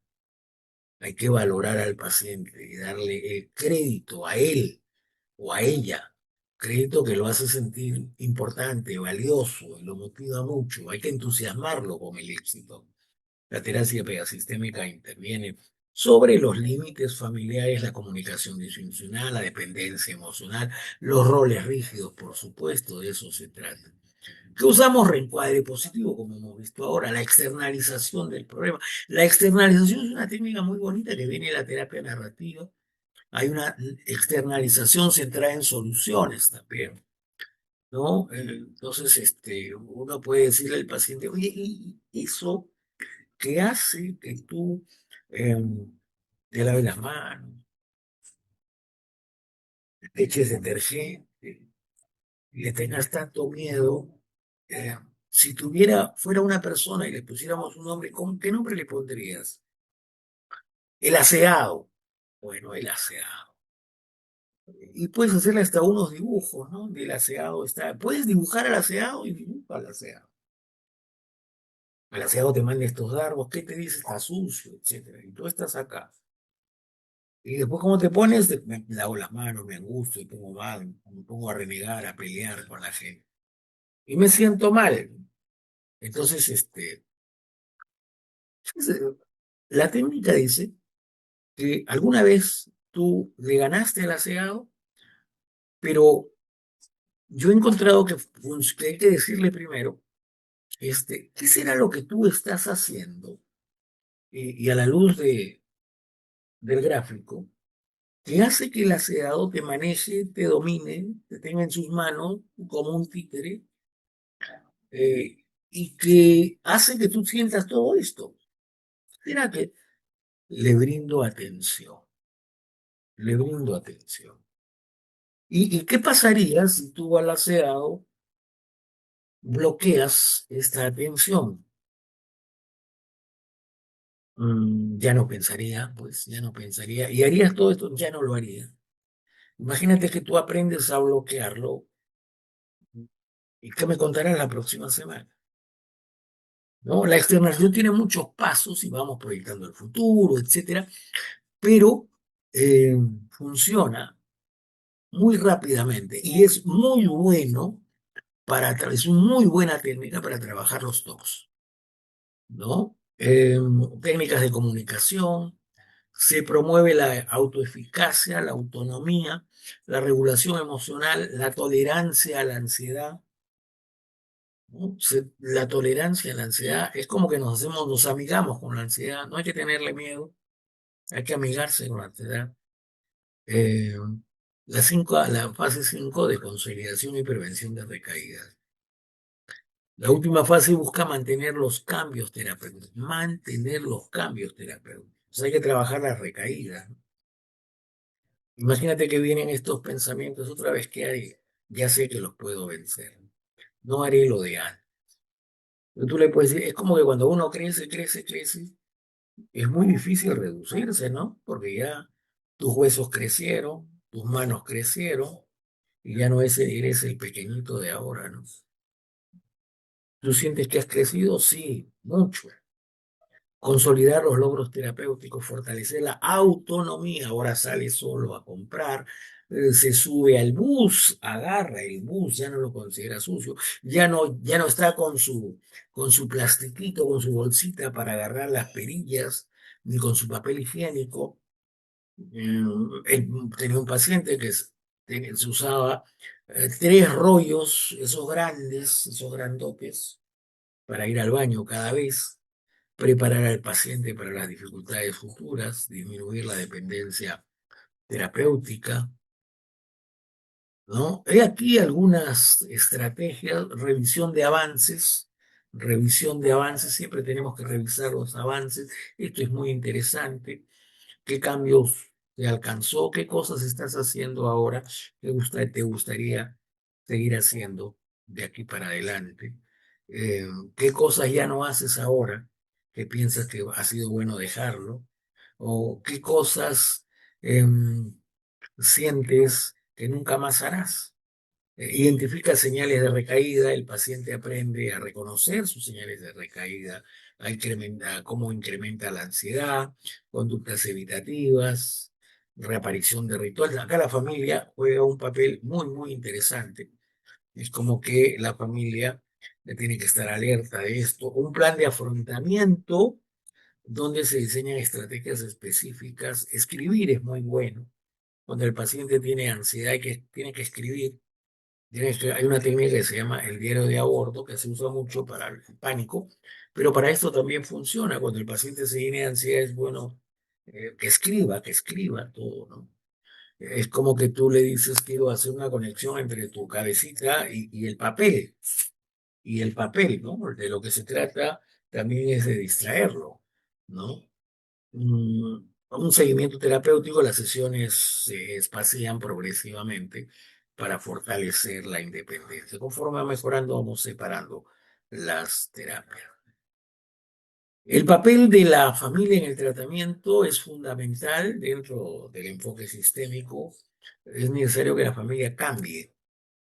Hay que valorar al paciente y darle el crédito a él o a ella. Crédito que lo hace sentir importante, valioso, y lo motiva mucho. Hay que entusiasmarlo con el éxito. La terapia pegasistémica interviene sobre los límites familiares, la comunicación disfuncional, la dependencia emocional, los roles rígidos, por supuesto, de eso se trata. Que usamos reencuadre positivo, como hemos visto ahora, la externalización del problema. La externalización es una técnica muy bonita que viene de la terapia narrativa. Hay una externalización centrada en soluciones también, ¿no? Entonces, uno puede decirle al paciente, oye, ¿y eso que hace que tú eh, te laves las manos, te eches detergente, y le tengas tanto miedo? eh, si fuera una persona y le pusiéramos un nombre, ¿qué nombre le pondrías? El aseado. Bueno, el aseado. Y puedes hacerle hasta unos dibujos, ¿no? Del aseado está. Puedes dibujar al aseado y dibuja al aseado. El aseado te manda estos dardos, ¿qué te dice? Está sucio, etcétera. Y tú estás acá. Y después, ¿cómo te pones? Me lavo las manos, me angusto y pongo mal, me pongo a renegar, a pelear con la gente. Y me siento mal. Entonces, la técnica dice que alguna vez tú le ganaste al aseado, pero yo he encontrado que hay que decirle primero, ¿qué será lo que tú estás haciendo? Y a la luz del gráfico, que hace que el aseado te maneje, te domine, te tenga en sus manos como un títere, y que hace que tú sientas todo esto. Mira que le brindo atención, le brindo atención. ¿Y qué pasaría si tú al aseado bloqueas esta atención? Ya no pensaría, pues ya no pensaría. Y harías todo esto, ya no lo haría. Imagínate que tú aprendes a bloquearlo y qué me contarás la próxima semana. ¿No? La externación tiene muchos pasos y vamos proyectando el futuro, etcétera, pero eh, funciona muy rápidamente y es muy bueno es una muy buena técnica para trabajar los TOCs, ¿no? Técnicas de comunicación, se promueve la autoeficacia, la autonomía, la regulación emocional, la tolerancia a la ansiedad, ¿no? La tolerancia a la ansiedad es como que nos amigamos con la ansiedad, no hay que tenerle miedo, hay que amigarse con la ansiedad. Eh, la fase 5 de consolidación y prevención de recaídas. La última fase busca mantener los cambios terapéuticos, mantener los cambios terapéuticos. O sea, hay que trabajar las recaídas. Imagínate que vienen estos pensamientos, otra vez, ¿qué haré? Ya sé que los puedo vencer. No haré lo de antes. Tú le puedes decir, es como que cuando uno crece, crece, crece, es muy difícil reducirse, ¿no? Porque ya tus huesos crecieron, tus manos crecieron, y ya no eres el pequeñito de ahora, ¿no? ¿Tú sientes que has crecido? Sí, mucho. Consolidar los logros terapéuticos, fortalecer la autonomía. Ahora sale solo a comprar, se sube al bus, agarra el bus, ya no lo considera sucio, ya no está con su plastiquito, con su bolsita para agarrar las perillas, ni con su papel higiénico. Él tenía un paciente que se usaba tres rollos, esos grandes, esos grandotes, para ir al baño cada vez, preparar al paciente para las dificultades futuras, disminuir la dependencia terapéutica, ¿no? Hay aquí algunas estrategias, revisión de avances, siempre tenemos que revisar los avances, esto es muy interesante, qué cambios te alcanzó, qué cosas estás haciendo ahora, te gustaría seguir haciendo de aquí para adelante, Eh, qué cosas ya no haces ahora que piensas que ha sido bueno dejarlo, o qué cosas sientes que nunca más harás. Identifica señales de recaída, el paciente aprende a reconocer sus señales de recaída, a cómo incrementa la ansiedad, conductas evitativas, reaparición de rituales. Acá la familia juega un papel muy, muy interesante. Es como que la familia tiene que estar alerta de esto. Un plan de afrontamiento donde se diseñan estrategias específicas. Escribir es muy bueno. Cuando el paciente tiene ansiedad y que tiene que escribir, hay una técnica que se llama el diario de a bordo, que se usa mucho para el pánico, pero para esto también funciona. Cuando el paciente se llena de ansiedad, es bueno que escriba todo, ¿no? Es como que tú le dices, quiero hacer una conexión entre tu cabecita y el papel, ¿no? De lo que se trata también es de distraerlo, ¿no? Un seguimiento terapéutico, las sesiones se espacian progresivamente para fortalecer la independencia. Conforme va mejorando, vamos separando las terapias. El papel de la familia en el tratamiento es fundamental dentro del enfoque sistémico. Es necesario que la familia cambie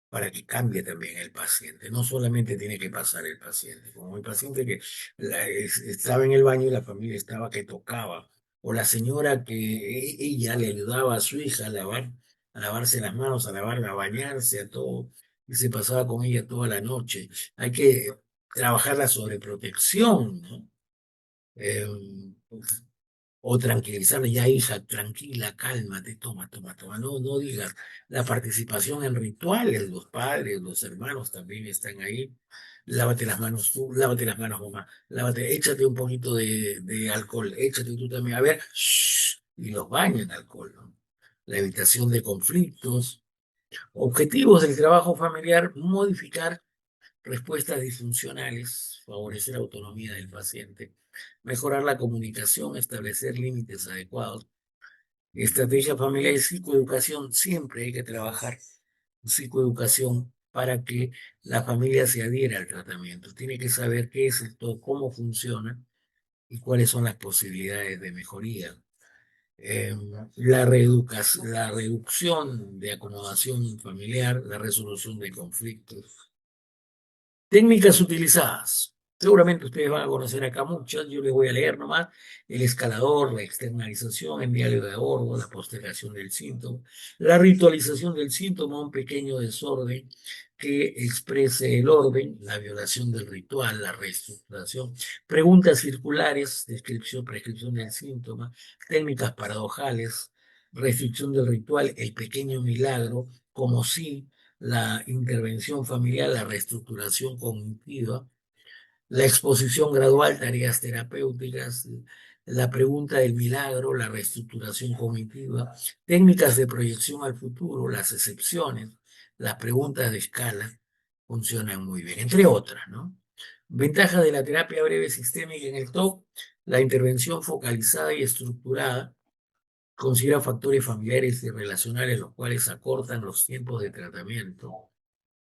para que cambie también el paciente. No solamente tiene que pasar el paciente, como el paciente que estaba en el baño y la familia estaba que tocaba, o la señora que ella le ayudaba a su hija a lavarse las manos, a bañarse, a todo, y se pasaba con ella toda la noche. Hay que trabajar la sobreprotección, ¿no? Eh, o tranquilizarle, ya hija, tranquila, cálmate, toma, toma, toma, no, no digas. La participación en rituales, los padres, los hermanos también están ahí. Lávate las manos tú, lávate las manos mamá, lávate, échate un poquito de alcohol, échate tú también, a ver, shh, y los baños en alcohol, ¿no? La evitación de conflictos, objetivos del trabajo familiar, modificar respuestas disfuncionales, favorecer la autonomía del paciente, mejorar la comunicación, establecer límites adecuados, estrategia familiar y psicoeducación. Siempre hay que trabajar psicoeducación para que la familia se adhiera al tratamiento. Tiene que saber qué es esto, cómo funciona y cuáles son las posibilidades de mejoría. Eh, la reducción de acomodación familiar, la resolución de conflictos. Técnicas utilizadas. Seguramente ustedes van a conocer acá muchas, yo les voy a leer nomás. El escalador, la externalización, el diario de a bordo, la postergación del síntoma, la ritualización del síntoma, un pequeño desorden que exprese el orden, la violación del ritual, la reestructuración, preguntas circulares, descripción, prescripción del síntoma, técnicas paradojales, restricción del ritual, el pequeño milagro, como si la intervención familiar, la reestructuración cognitiva, la exposición gradual, tareas terapéuticas, la pregunta del milagro, la reestructuración cognitiva, técnicas de proyección al futuro, las excepciones, las preguntas de escala, funcionan muy bien, entre otras, ¿no? Ventajas de la terapia breve sistémica en el TOC, la intervención focalizada y estructurada, considera factores familiares y relacionales los cuales acortan los tiempos de tratamiento,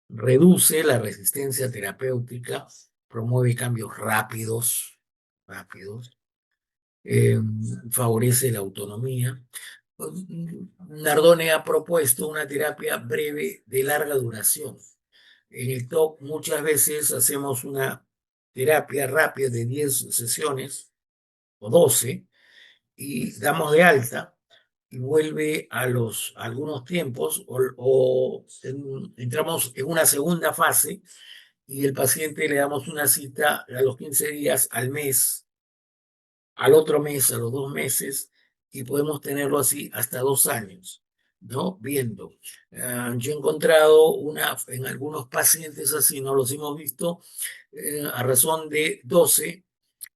reduce la resistencia terapéutica, promueve cambios rápidos, eh, favorece la autonomía. Nardone ha propuesto una terapia breve de larga duración. En el TOC muchas veces hacemos una terapia rápida de 10 sesiones o 12 y damos de alta y vuelve a algunos tiempos entramos en una segunda fase y el paciente le damos una cita a los 15 días, al mes, al otro mes, a los 2 meses, y podemos tenerlo así hasta 2 años, ¿no? Viendo. Yo he encontrado en algunos pacientes así, no los hemos visto, a razón de 12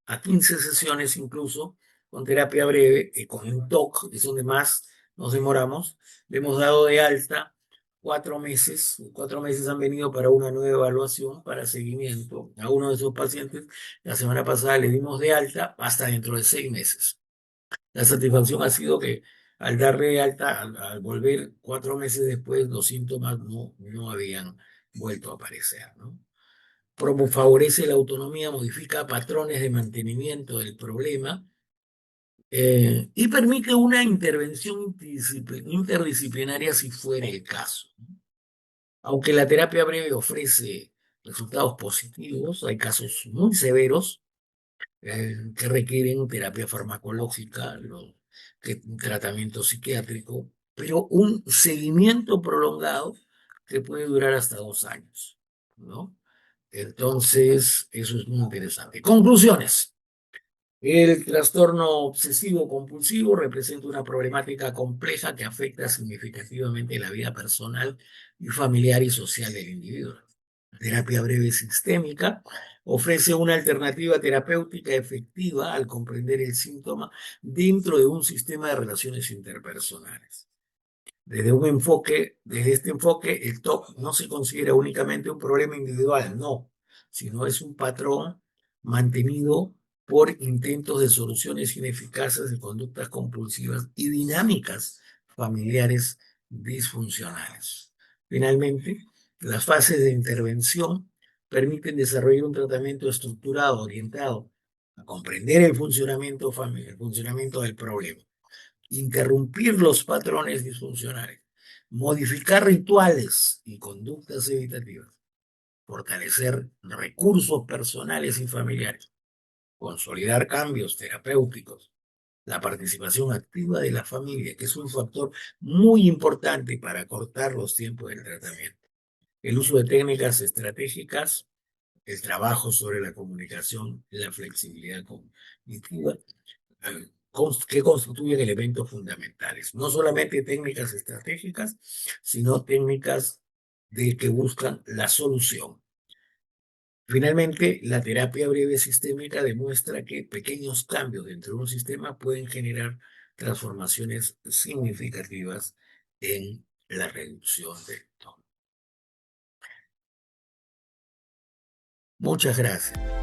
a 15 sesiones incluso, con terapia breve, con un TOC, es donde más nos demoramos. Le hemos dado de alta 4 meses. 4 meses han venido para una nueva evaluación, para seguimiento. A uno de esos pacientes, la semana pasada le dimos de alta hasta dentro de 6 meses. La satisfacción ha sido que al darle de alta, al volver 4 meses después, los síntomas no habían vuelto a aparecer, ¿no? Favorece la autonomía, modifica patrones de mantenimiento del problema y permite una intervención interdisciplinaria si fuera el caso. Aunque la terapia breve ofrece resultados positivos, hay casos muy severos que requieren terapia farmacológica, un tratamiento psiquiátrico, pero un seguimiento prolongado que puede durar hasta 2 años, ¿no? Entonces, eso es muy interesante. Conclusiones. El trastorno obsesivo compulsivo representa una problemática compleja que afecta significativamente la vida personal y familiar y social del individuo. La terapia breve sistémica ofrece una alternativa terapéutica efectiva al comprender el síntoma dentro de un sistema de relaciones interpersonales. Desde este enfoque, el TOC no se considera únicamente un problema individual, no, sino es un patrón mantenido por intentos de soluciones ineficaces de conductas compulsivas y dinámicas familiares disfuncionales. Finalmente, las fases de intervención permiten desarrollar un tratamiento estructurado, orientado a comprender el funcionamiento familiar, el funcionamiento del problema, interrumpir los patrones disfuncionales, modificar rituales y conductas evitativas, fortalecer recursos personales y familiares, consolidar cambios terapéuticos, la participación activa de la familia, que es un factor muy importante para acortar los tiempos del tratamiento, el uso de técnicas estratégicas, el trabajo sobre la comunicación, la flexibilidad cognitiva, que constituyen elementos fundamentales. No solamente técnicas estratégicas, sino técnicas que buscan la solución. Finalmente, la terapia breve sistémica demuestra que pequeños cambios dentro de un sistema pueden generar transformaciones significativas en la reducción del tono. Muchas gracias.